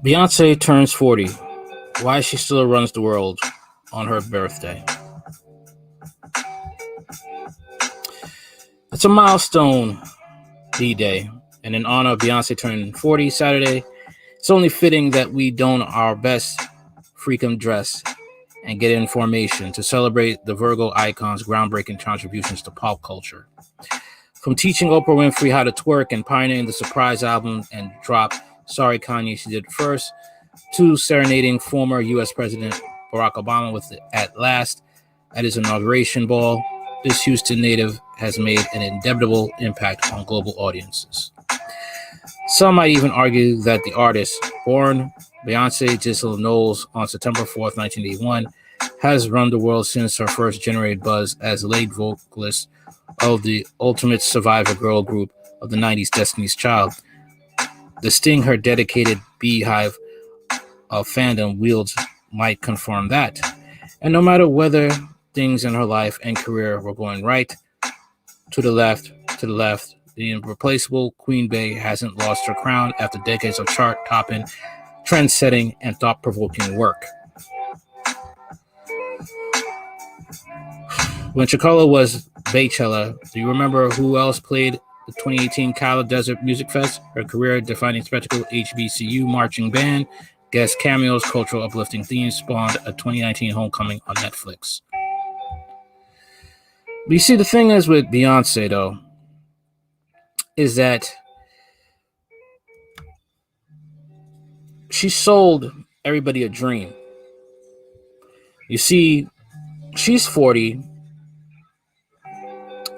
Beyonce turns 40. Why she still runs the world on her birthday. It's a milestone D-Day, and in honor of Beyonce turning 40 Saturday, it's only fitting that we don our best freakum dress and get information to celebrate the Virgo icon's groundbreaking contributions to pop culture. From teaching Oprah Winfrey how to twerk and pioneering the surprise album and drop Sorry Kanye She Did It First, to serenading former U.S. President Barack Obama with it at last at his inauguration ball, this Houston native has made an indelible impact on global audiences. Some might even argue that the artist, born Beyonce Giselle Knowles on September 4th, 1981, has run the world since her first generated buzz as lead vocalist of the ultimate survivor girl group of the 90s, Destiny's Child. The sting her dedicated beehive of fandom wields might confirm that. And no matter whether things in her life and career were going right, to the left, the irreplaceable Queen Bey hasn't lost her crown after decades of chart-topping, trend-setting, and thought-provoking work. When Chicolo was Baychella, do you remember who else played the 2018 Kala Desert Music Fest? Her career-defining spectacle, HBCU marching band, guest cameos, cultural uplifting themes spawned a 2019 Homecoming on Netflix. But you see, the thing is with Beyonce, though, is that she sold everybody a dream. You see, she's 40,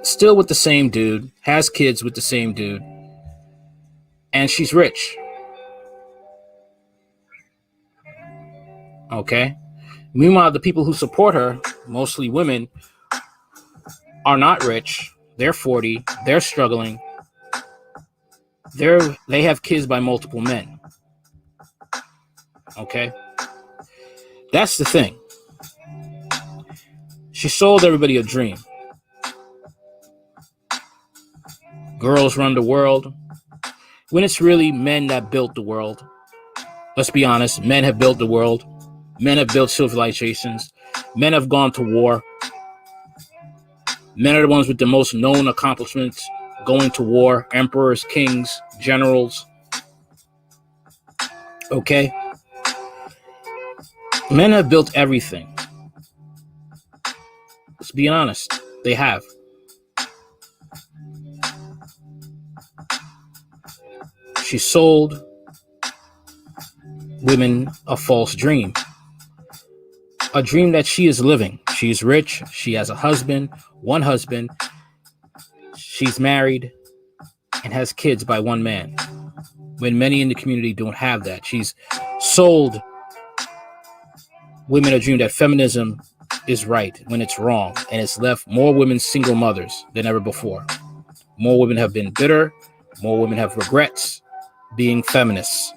still with the same dude, has kids with the same dude, and she's rich. Okay? Meanwhile, the people who support her, mostly women, are not rich. They're 40. They're struggling. They have kids by multiple men. Okay? That's the thing. She sold everybody a dream. Girls run the world. When it's really men that built the world. Let's be honest. Men have built the world. Men have built civilizations. Men have gone to war. Men are the ones with the most known accomplishments going to war. Emperors, kings, generals. Okay? Men have built everything. Let's be honest. They have. She sold women a false dream. A dream that she is living. She's rich. She has a husband, one husband. She's married and has kids by one man. When many in the community don't have that. She's sold women a dream that feminism is right when it's wrong. And it's left more women single mothers than ever before. More women have been bitter. More women have regrets being feminists.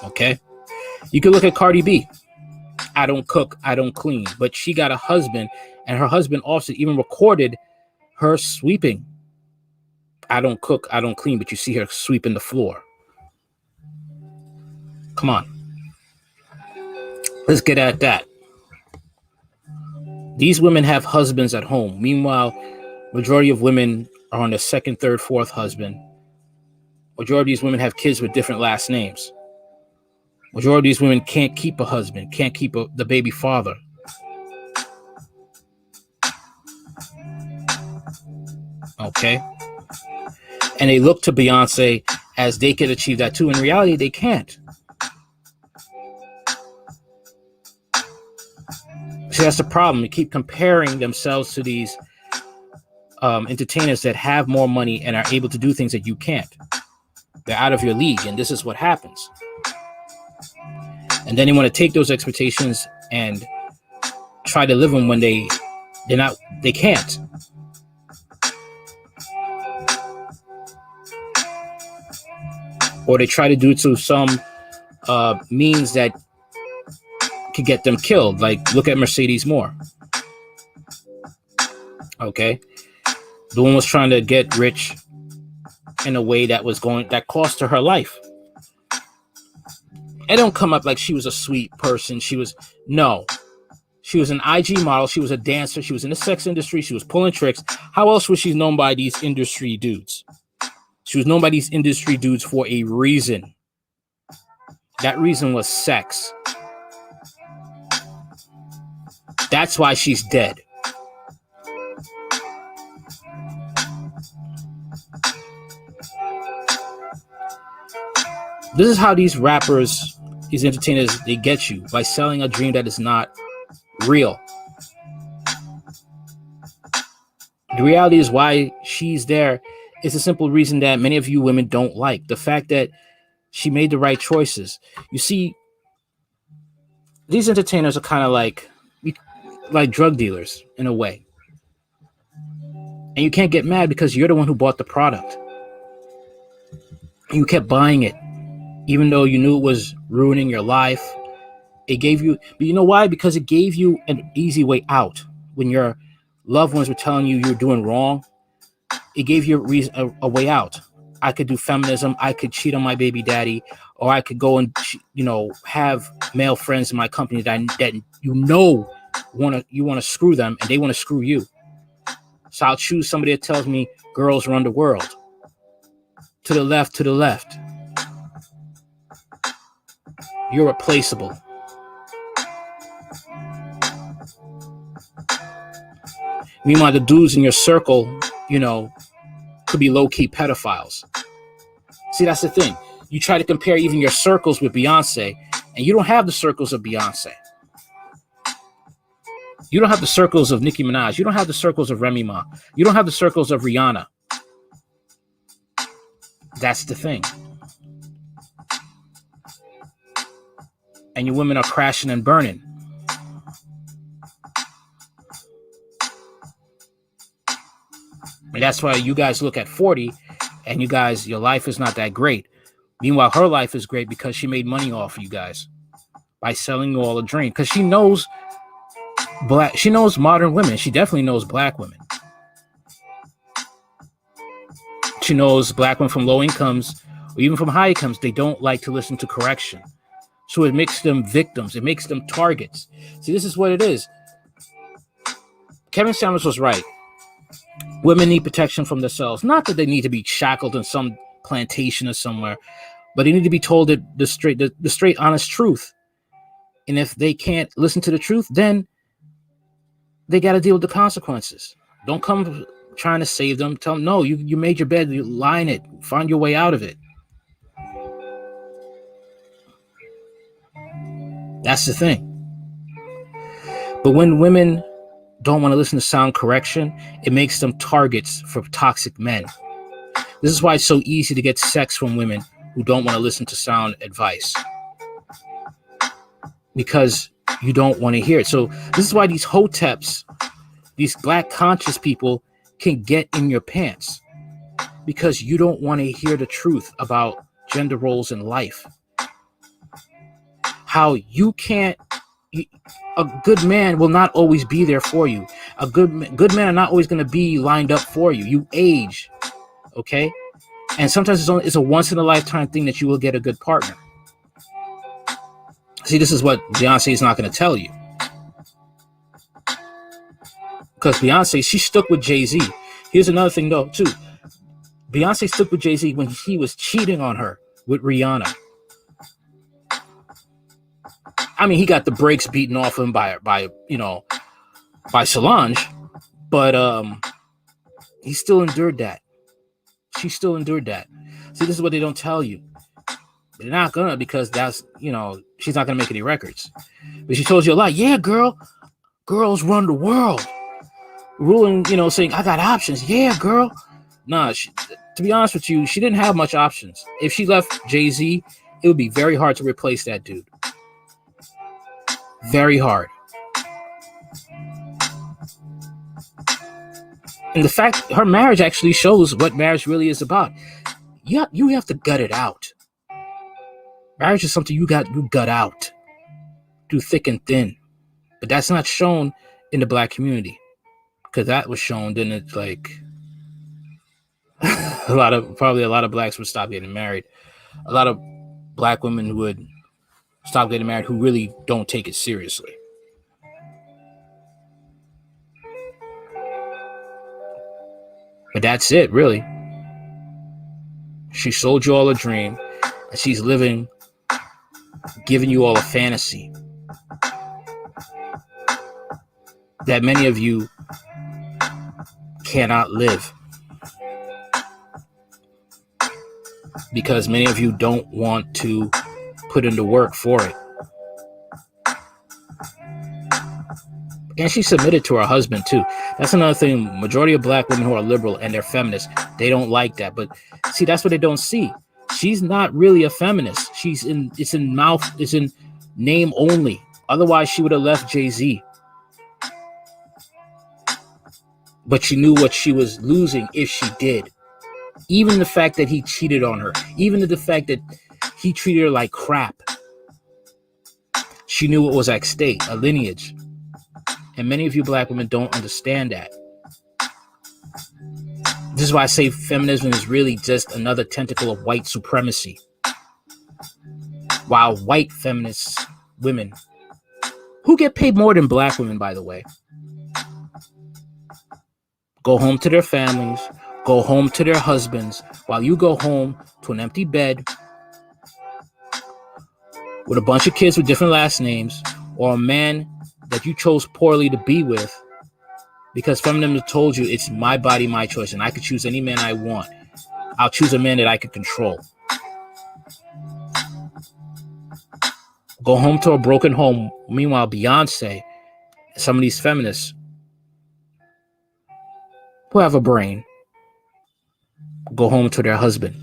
Okay? You can look at Cardi B. I don't cook, I don't clean. But she got a husband, and her husband also even recorded her sweeping. I don't cook, I don't clean, but you see her sweeping the floor. Come on. Let's get at that. These women have husbands at home. Meanwhile, majority of women are on their second, third, fourth husband. Majority of these women have kids with different last names. Majority of these women can't keep a husband, can't keep the baby father. Okay? And they look to Beyonce as they could achieve that too. In reality, they can't. See, that's the problem. They keep comparing themselves to these entertainers that have more money and are able to do things that you can't. They're out of your league, and this is what happens. And then they want to take those expectations and try to live them when they can't. Or they try to do it through some means that could get them killed. Like, look at Mercedes Moore. Okay? The one was trying to get rich in a way that cost her life. It don't come up like she was a sweet person. She was an IG model. She was a dancer. She was in the sex industry. She was pulling tricks. How else was she known by these industry dudes? She was known by these industry dudes for a reason. That reason was sex. That's why she's dead. This is how these rappers, these entertainers, they get you by selling a dream that is not real. The reality is why she's there is a simple reason that many of you women don't like. The fact that she made the right choices. You see, these entertainers are kind of like drug dealers in a way. And you can't get mad because you're the one who bought the product. And you kept buying it, even though you knew it was ruining your life. It gave you, but you know why? Because it gave you an easy way out. When your loved ones were telling you you're doing wrong, it gave you a way out. I could do feminism. I could cheat on my baby daddy, or I could go and, have male friends in my company that want to screw them, and they want to screw you. So I'll choose somebody that tells me girls run the world. To the left, to the left. You're replaceable. Meanwhile, the dudes in your circle, could be low-key pedophiles. See, that's the thing. You try to compare even your circles with Beyonce, and you don't have the circles of Beyonce. You don't have the circles of Nicki Minaj. You don't have the circles of Remy Ma. You don't have the circles of Rihanna. That's the thing. And your women are crashing and burning. And that's why you guys look at 40 and your life is not that great. Meanwhile, her life is great because she made money off of you guys by selling you all a dream. Because she knows modern women. She definitely knows black women. She knows black women from low incomes or even from high incomes. They don't like to listen to correction. So it makes them victims. It makes them targets. See, this is what it is. Kevin Samuels was right. Women need protection from themselves. Not that they need to be shackled in some plantation or somewhere, but they need to be told the straight, honest truth. And if they can't listen to the truth, then they got to deal with the consequences. Don't come trying to save them. Tell them, no, you made your bed, you lie in it. Find your way out of it. That's the thing. But when women don't want to listen to sound correction, it makes them targets for toxic men. This is why it's so easy to get sex from women who don't want to listen to sound advice. Because you don't want to hear it. So this is why these hoteps, these black conscious people can get in your pants. Because you don't want to hear the truth about gender roles in life. How you can't, a good man will not always be there for you. A good men are not always going to be lined up for you. You age, okay? And sometimes it's a once in a lifetime thing that you will get a good partner. See, this is what Beyonce is not going to tell you. Because Beyonce, she stuck with Jay-Z. Here's another thing though, too. Beyonce stuck with Jay-Z when he was cheating on her with Rihanna. I mean, he got the brakes beaten off him by Solange, but he still endured that. She still endured that. See, this is what they don't tell you. They're not gonna, because that's, she's not gonna make any records. But she told you a lot. Yeah, girls run the world. Ruling, saying, I got options. Yeah, girl. Nah, to be honest with you, she didn't have much options. If she left Jay-Z, it would be very hard to replace that dude. Very hard. And the fact her marriage actually shows what marriage really is about. You have to gut it out. Marriage is something you gut out through thick and thin. But that's not shown in the black community. Because that was shown, then it's like Probably a lot of blacks would stop getting married. A lot of black women would stop getting married who really don't take it seriously. But that's it, really. She sold you all a dream, and she's giving you all a fantasy that many of you cannot live, because many of you don't want to put into work for it. And she submitted to her husband too. That's another thing. Majority of black women who are liberal and they're feminists, they don't like that. But see, that's what they don't see. She's not really a feminist. It's in name only. Otherwise, she would have left Jay-Z. But she knew what she was losing if she did. Even the fact that he cheated on her, even the fact that he treated her like crap, she knew what was at stake, a lineage. And many of you black women don't understand that. This is why I say feminism is really just another tentacle of white supremacy. While white feminist women, who get paid more than black women, by the way, go home to their families, go home to their husbands, while you go home to an empty bed with a bunch of kids with different last names, or a man that you chose poorly to be with, because feminism told you it's my body, my choice, and I could choose any man I want. I'll choose a man that I could control. Go home to a broken home. Meanwhile, Beyonce, some of these feminists who have a brain, go home to their husband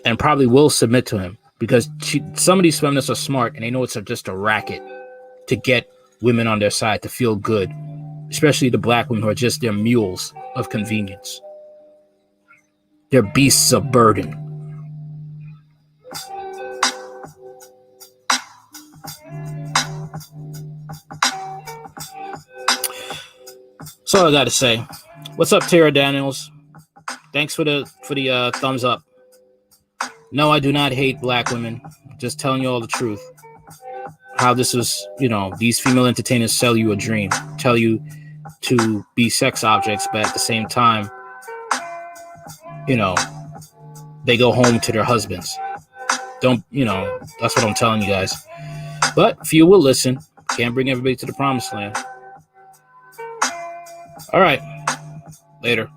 and probably will submit to him, because some of these feminists are smart and they know it's just a racket to get women on their side to feel good, especially the black women who are just their mules of convenience. They're beasts of burden. That's all I got to say. What's up, Tara Daniels? Thanks for the thumbs up. No, I do not hate black women. Just telling you all the truth. How this is, these female entertainers sell you a dream, tell you to be sex objects, but at the same time, they go home to their husbands. That's what I'm telling you guys. But few will listen. Can't bring everybody to the promised land. All right. Later.